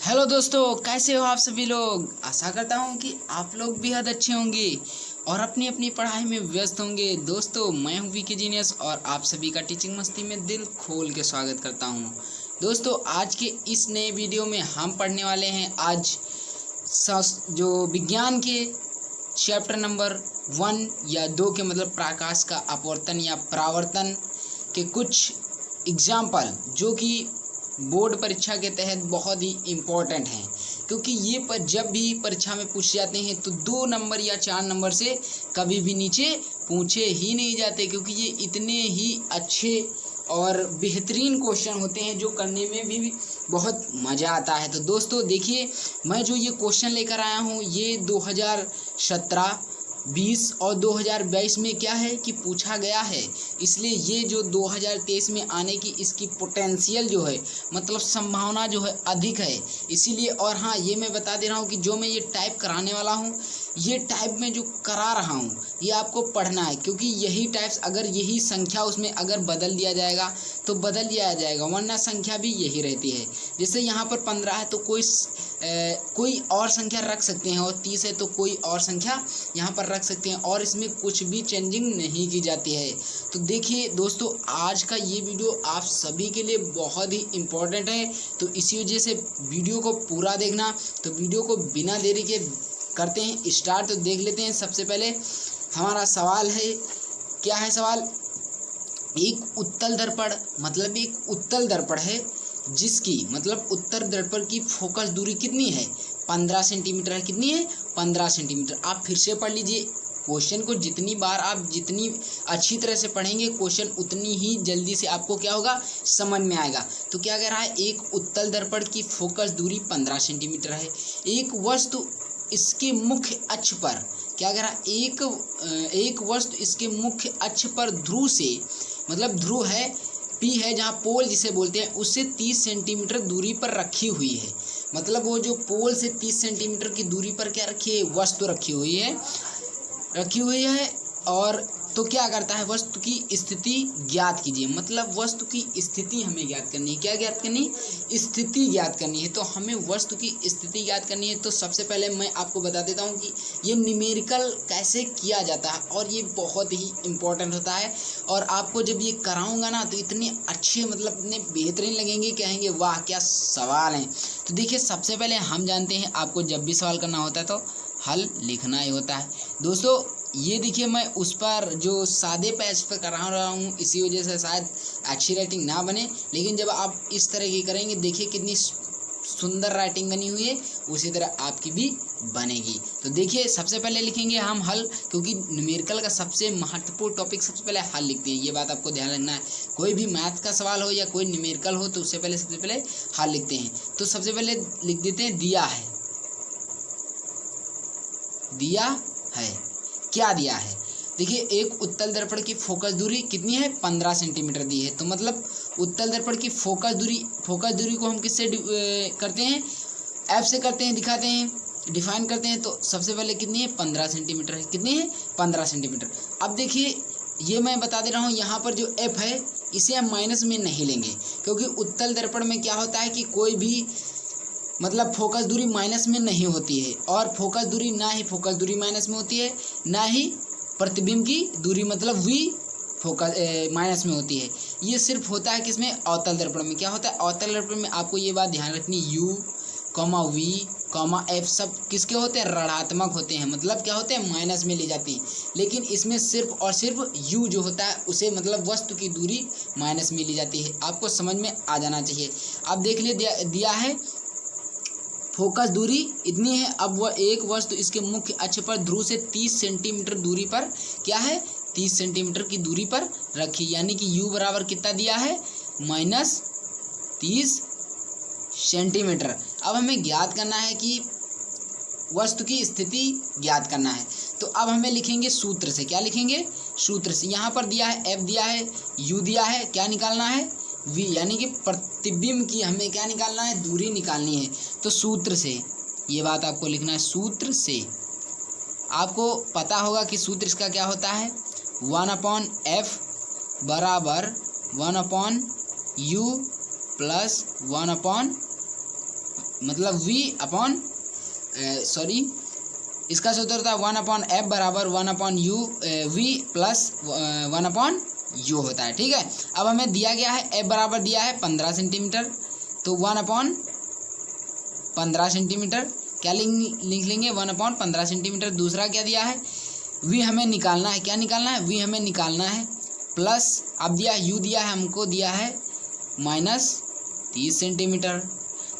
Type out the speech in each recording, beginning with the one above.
Hello दोस्तों, कैसे हो आप सभी लोग। आशा करता हूँ कि आप लोग बेहद अच्छे होंगे और अपनी अपनी पढ़ाई में व्यस्त होंगे। दोस्तों, मैं हूँ वीके जीनियस और आप सभी का टीचिंग मस्ती में दिल खोल के स्वागत करता हूँ। दोस्तों, आज के इस नए वीडियो में हम पढ़ने वाले हैं आज जो विज्ञान के चैप्टर नंबर 1 या 2 के मतलब प्रकाश का अपवर्तन या परावर्तन के कुछ एग्जाम्पल जो कि बोर्ड परीक्षा के तहत बहुत ही इम्पोर्टेंट हैं, क्योंकि ये जब भी परीक्षा में पूछे जाते हैं तो 2 नंबर या 4 नंबर से कभी भी नीचे पूछे ही नहीं जाते, क्योंकि ये इतने ही अच्छे और बेहतरीन क्वेश्चन होते हैं जो करने में भी बहुत मज़ा आता है। तो दोस्तों देखिए, मैं जो ये क्वेश्चन लेकर आया हूँ ये 2017, 20 और 2022 में क्या है कि पूछा गया है, इसलिए ये जो 2023 में आने की इसकी पोटेंशियल जो है मतलब संभावना जो है अधिक है, इसीलिए। और हाँ, ये मैं बता दे रहा हूँ कि जो मैं ये टाइप कराने वाला हूँ, ये टाइप में जो करा रहा हूँ ये आपको पढ़ना है, क्योंकि यही टाइप्स अगर यही संख्या उसमें अगर बदल दिया जाएगा तो बदल दिया जाएगा, वरना संख्या भी यही रहती है। जैसे यहाँ पर 15 है तो कोई और संख्या रख सकते हैं, और 30 है तो कोई और संख्या यहाँ पर रख सकते हैं, और इसमें कुछ भी चेंजिंग नहीं की जाती है। तो देखिए दोस्तों, आज का ये वीडियो आप सभी के लिए बहुत ही इम्पोर्टेंट है, तो इसी वजह से वीडियो को पूरा देखना। तो वीडियो को बिना देरी के करते हैं स्टार्ट। तो देख लेते हैं। सबसे पहले हमारा सवाल है, क्या है सवाल। एक उत्तल दर्पण मतलब एक उत्तल दर्पण है जिसकी मतलब उत्तर दर्पण की फोकस दूरी कितनी है, 15 सेंटीमीटर है। कितनी है? 15 सेंटीमीटर। आप फिर से पढ़ लीजिए क्वेश्चन को। जितनी बार आप जितनी अच्छी तरह से पढ़ेंगे क्वेश्चन, उतनी ही जल्दी से आपको क्या होगा, समझ में आएगा। तो क्या कह रहा है, एक उत्तल दर्पण की फोकस दूरी 15 सेंटीमीटर है। एक वस्तु इसके मुख्य अक्ष पर, क्या कह रहा है, एक वस्तु इसके मुख्य अक्ष पर ध्रुव से मतलब ध्रुव है पी है, जहाँ पोल जिसे बोलते हैं, उससे 30 सेंटीमीटर दूरी पर रखी हुई है। मतलब वो जो पोल से 30 सेंटीमीटर की दूरी पर क्या रखी है, वस्तु रखी हुई है। और तो क्या करता है, वस्तु की स्थिति ज्ञात कीजिए। मतलब वस्तु की स्थिति हमें ज्ञात करनी है। क्या ज्ञात करनी? स्थिति ज्ञात करनी है। तो हमें वस्तु की स्थिति ज्ञात करनी है। तो सबसे पहले मैं आपको बता देता हूँ कि ये न्यूमेरिकल कैसे किया जाता है, और ये बहुत ही इम्पोर्टेंट होता है। और आपको जब ये कराऊंगा ना तो इतने अच्छे मतलब इतने बेहतरीन लगेंगे, कहेंगे वाह क्या सवाल हैं। तो देखिए, सबसे पहले हम जानते हैं आपको जब भी सवाल करना होता है तो हल लिखना ही होता है। दोस्तों ये देखिए, मैं उस पर जो सादे पेज पर करा रहा हूँ, इसी वजह से शायद अच्छी राइटिंग ना बने, लेकिन जब आप इस तरह की करेंगे, देखिए कितनी सुंदर राइटिंग बनी हुई है, उसी तरह आपकी भी बनेगी। तो देखिए, सबसे पहले लिखेंगे हम हल, क्योंकि न्यूमेरिकल का सबसे महत्वपूर्ण टॉपिक सबसे पहले हल लिखते हैं। ये बात आपको ध्यान रखना है। कोई भी मैथ का सवाल हो या कोई न्यूमेरिकल हो तो उससे पहले सबसे पहले हल लिखते हैं। तो सबसे पहले लिख देते हैं दिया है। क्या दिया है? देखिए, एक उत्तल दर्पण की फोकस दूरी कितनी है, 15 सेंटीमीटर दी है। तो मतलब उत्तल दर्पण की फोकस दूरी को हम किससे करते हैं, एफ से करते हैं, दिखाते हैं, डिफाइन करते हैं। तो सबसे पहले कितनी है, 15 सेंटीमीटर है। कितनी है? 15 सेंटीमीटर। अब देखिए, ये मैं बता दे रहा हूँ, यहाँ पर जो एफ है इसे हम माइनस में नहीं लेंगे, क्योंकि उत्तल दर्पण में क्या होता है कि कोई भी मतलब फोकस दूरी माइनस में नहीं होती है, और फोकस दूरी ना ही फोकस दूरी माइनस में होती है, ना ही प्रतिबिंब की दूरी मतलब वी फोकस माइनस में होती है। ये सिर्फ होता है किसमें, अवतल दर्पण में। क्या होता है, अवतल दर्पण में आपको ये बात ध्यान रखनी, यू वी एफ सब किसके होते हैं, ऋणात्मक होते हैं। मतलब क्या होते हैं, माइनस में ले जाते हैं। लेकिन इसमें सिर्फ और सिर्फ यू जो होता है उसे मतलब वस्तु की दूरी माइनस में ली जाती है। आपको समझ में आ जाना चाहिए। अब देख लिए, दिया है फोकस दूरी इतनी है। अब वह एक वस्तु इसके मुख्य अक्ष पर ध्रुव से 30 सेंटीमीटर दूरी पर क्या है, 30 सेंटीमीटर की दूरी पर रखी, यानी कि u बराबर कितना दिया है, -30 सेंटीमीटर। अब हमें ज्ञात करना है कि वस्तु की स्थिति ज्ञात करना है। तो अब हमें लिखेंगे सूत्र से। क्या लिखेंगे, सूत्र से। यहाँ पर दिया है f दिया है, u दिया है, क्या निकालना है, v, यानी कि प्रतिबिंब की हमें क्या निकालना है, दूरी निकालनी है। तो सूत्र से, ये बात आपको लिखना है, सूत्र से। आपको पता होगा कि सूत्र इसका क्या होता है, 1/f बराबर 1/u प्लस 1/v मतलब v अपॉन इसका सूत्र होता है 1/f बराबर 1/u v प्लस 1/u होता है। ठीक है, अब हमें दिया गया है f बराबर दिया है 15 सेंटीमीटर, तो 1/15 सेंटीमीटर क्या लिख लेंगे 1/15 सेंटीमीटर। दूसरा क्या दिया है v हमें निकालना है, क्या निकालना है v हमें निकालना है प्लस अब दिया u दिया है हमको दिया है -30 सेंटीमीटर।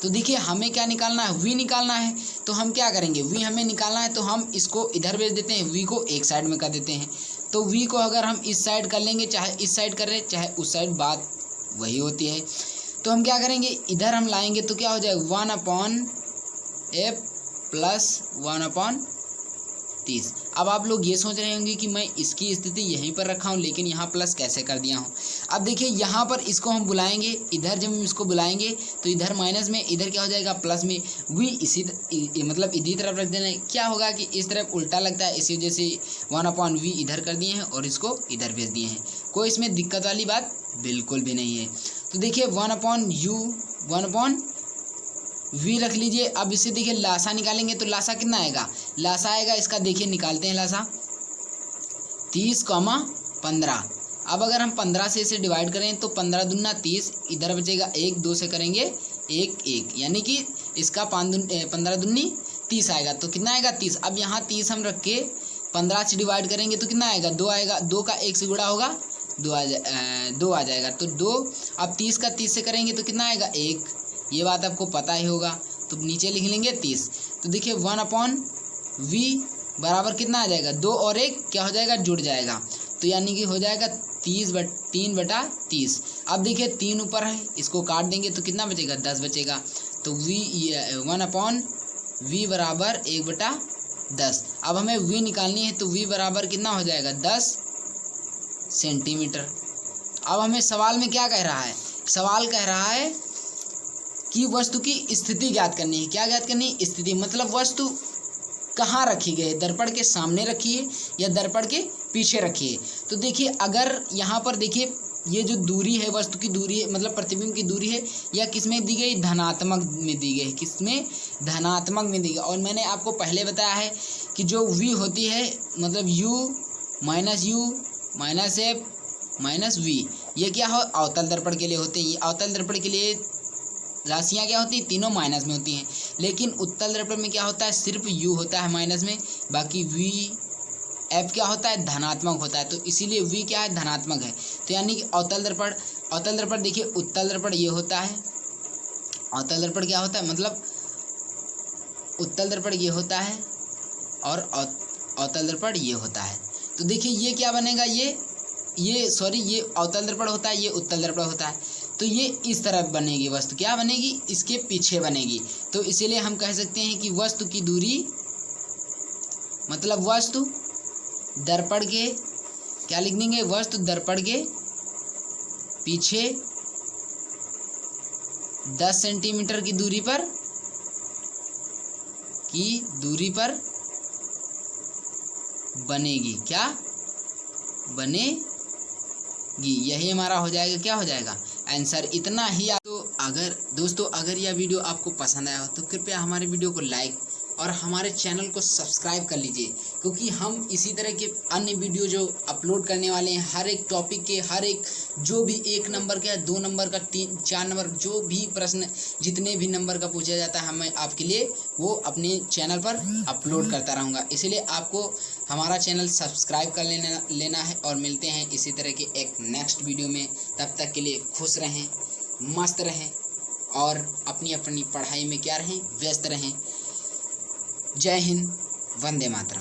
तो देखिए हमें क्या निकालना है v निकालना है, तो हम क्या करेंगे v हमें निकालना है तो हम इसको इधर भेज देते हैं, v को एक साइड में कर देते हैं। तो v को अगर हम इस साइड कर लेंगे चाहे इस साइड कर रहे चाहे उस साइड बात वही होती है। तो हम क्या करेंगे इधर हम लाएंगे तो क्या हो जाएगा 1/f प्लस 1/30। अब आप लोग ये सोच रहे होंगे कि मैं इसकी स्थिति यहीं पर रखा हूँ लेकिन यहाँ प्लस कैसे कर दिया हूँ। अब देखिए यहाँ पर इसको हम बुलाएंगे, इधर जब हम इसको बुलाएंगे तो इधर माइनस में इधर क्या हो जाएगा प्लस में, v इसी मतलब इधर तरफ रख देना। क्या होगा कि इस तरफ उल्टा लगता है, इसी वजह से 1/v इधर कर दिए हैं और इसको इधर भेज दिए हैं। कोई इसमें दिक्कत वाली बात बिल्कुल भी नहीं है। तो देखिए 1/v रख लीजिए। अब इसे देखिए लासा निकालेंगे तो लासा कितना आएगा, लासा आएगा इसका देखिए निकालते हैं लासा 30,15। अब अगर हम 15 से इसे डिवाइड करें तो 15 दूना 30, इधर बचेगा 1, 2 से करेंगे 1, 1 यानी कि इसका 15 दूनी 30 आएगा। तो कितना आएगा 30। अब यहाँ 30 हम रख के 15 से डिवाइड करेंगे तो कितना आएगा 2 आएगा, 2 का 1 से गुणा होगा 2 आ जाएगा। तो 2 अब 30 का 30 से करेंगे तो कितना आएगा 1, ये बात आपको पता ही होगा। तो नीचे लिख लेंगे 30। तो देखिए 1/v बराबर कितना आ जाएगा 2 और 1 क्या हो जाएगा जुड़ जाएगा, तो यानी कि हो जाएगा 3/30। अब देखिए 3 ऊपर है इसको काट देंगे तो कितना बचेगा 10 बचेगा। तो 1/v बराबर 1/10। अब हमें v निकालनी है तो v बराबर कितना हो जाएगा 10 सेंटीमीटर। अब हमें सवाल में क्या कह रहा है, सवाल कह रहा है कि वस्तु की स्थिति ज्ञात करनी है। क्या ज्ञात करनी है, स्थिति, मतलब वस्तु कहाँ रखी गई है, दर्पण के सामने रखी है या दर्पण के पीछे रखी है। तो देखिए अगर यहाँ पर देखिए ये जो दूरी है वस्तु की दूरी है मतलब प्रतिबिंब की दूरी है, या किस में दी गई धनात्मक में दी गई, किसमें धनात्मक में दी गई। और मैंने आपको पहले बताया है कि जो v होती है मतलब u minus f minus v, ये क्या हो अवतल दर्पण के लिए होते हैं। ये अवतल दर्पण के लिए राशियाँ क्या होती हैं, तीनों माइनस में होती हैं। लेकिन उत्तल दर्पण में क्या होता है सिर्फ u होता है माइनस में, बाकी v f क्या होता है धनात्मक होता है। तो इसीलिए v क्या है धनात्मक है। तो यानी कि अवतल दर्पण देखिए उत्तल दर्पण ये होता है, अवतल दर्पण क्या होता है मतलब उत्तल दर्पण ये होता है और अवतल दर्पण ये होता है। तो देखिए ये क्या बनेगा, ये अवतल दर्पण होता है, ये उत्तल दर्पण होता है। तो ये इस तरफ बनेगी वस्तु, क्या बनेगी इसके पीछे बनेगी। तो इसीलिए हम कह सकते हैं कि वस्तु की दूरी मतलब वस्तु दर्पण के क्या लिख देंगे, वस्तु दर्पण के पीछे 10 सेंटीमीटर की दूरी पर बनेगी, क्या बनेगी। यही हमारा हो जाएगा, क्या हो जाएगा आंसर। इतना ही। तो अगर यह वीडियो आपको पसंद आया हो तो कृपया हमारे वीडियो को लाइक और हमारे चैनल को सब्सक्राइब कर लीजिए, क्योंकि हम इसी तरह के अन्य वीडियो जो अपलोड करने वाले हैं हर एक टॉपिक के, हर एक जो भी 1 नंबर का 2 नंबर का 3 4 नंबर जो भी प्रश्न जितने भी नंबर का पूछा जाता है मैं आपके लिए वो अपने चैनल पर अपलोड करता रहूँगा। इसलिए आपको हमारा चैनल सब्सक्राइब कर लेना है। और मिलते हैं इसी तरह के एक नेक्स्ट वीडियो में। तब तक के लिए खुश रहें, मस्त रहें और अपनी पढ़ाई में क्या रहें व्यस्त रहें। जय हिंद, वंदे मातरम।